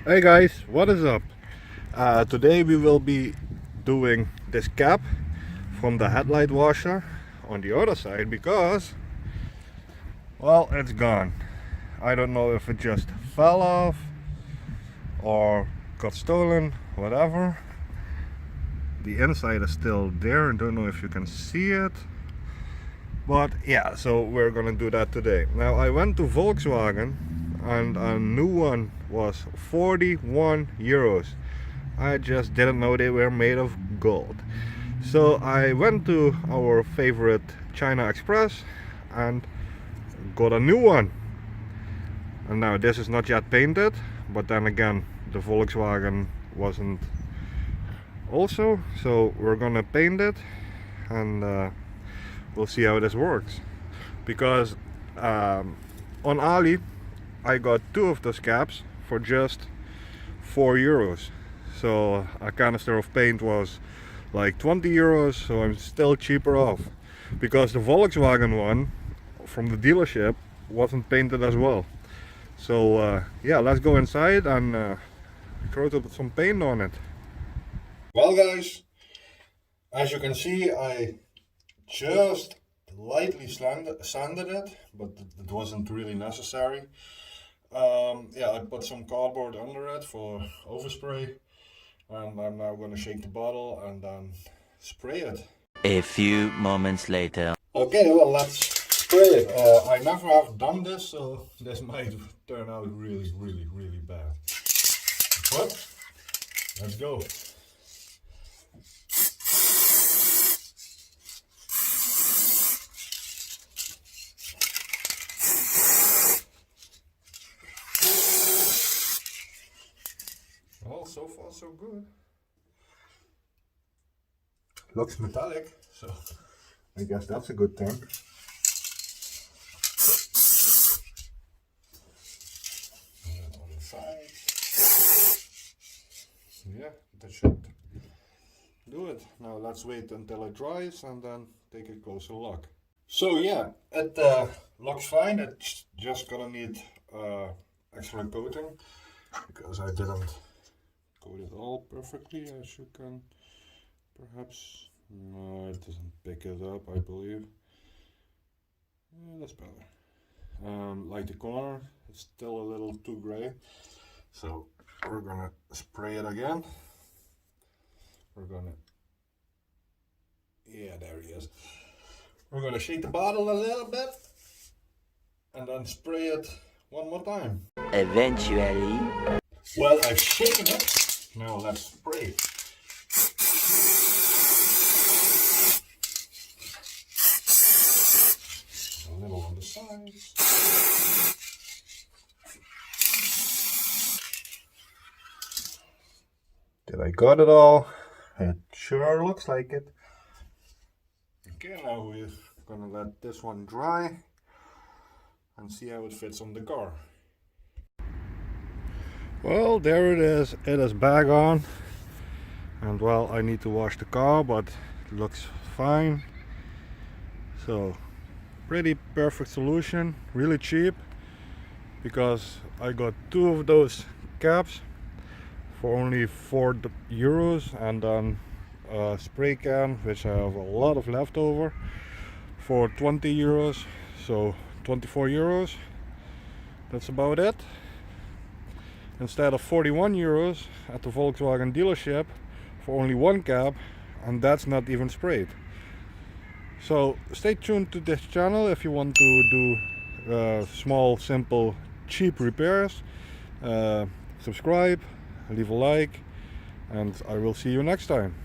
Hey guys, what is up? Today we will be doing this cap from the headlight washer on the other side because, well, it's gone. I don't know if it just fell off or got stolen, whatever. The inside is still there, I don't know if you can see it. But yeah, so we're gonna do that today. Now I went to Volkswagen and a new one was 41 euros. I just didn't know they were made of gold. So I went to our favorite China Express and got a new one. And now this is not yet painted, but then again the Volkswagen wasn't also, so we're gonna paint it and we'll see how this works. Because on alie I got two of those caps for just 4 euros. So a canister of paint was like 20 euros, so I'm still cheaper off. Because the Volkswagen one from the dealership wasn't painted as well. So yeah, let's go inside and throw some paint on it. Well guys, as you can see, I just lightly sanded it, but it wasn't really necessary. Yeah, I put some cardboard under it for overspray, and I'm now going to shake the bottle and then spray it. A few moments later. Okay, well, let's spray it. I never have done this, so this might turn out really bad. But let's go. Well, so far so good. Looks metallic, so I guess that's a good thing. And on the side. Yeah, that should do it. Now let's wait until it dries and then take a closer look. So yeah, it looks fine. It's just gonna need extra coating because I didn't coat it all perfectly, as you can perhaps. No, it doesn't pick it up, I believe. Yeah, that's better. Like the corner, it's still a little too gray, so we're gonna spray it again. Yeah, there he is. We're gonna shake the bottle a little bit and then spray it one more time. Eventually. Well, I've shaken it. Now let's spray. A little on the sides. Did I got it all? It sure looks like it. Okay, now we're gonna let this one dry and see how it fits on the car. Well, there it is. It is back on, and well, I need to wash the car, but it looks fine. So pretty perfect solution, really cheap, because I got two of those caps for only 4 euros, and then a spray can, which I have a lot of leftover, for 20 euros, so 24 euros. That's about it. Instead of 41 euros at the Volkswagen dealership for only one cap, and that's not even sprayed. So stay tuned to this channel if you want to do small, simple, cheap repairs. Subscribe, leave a like, and I will see you next time.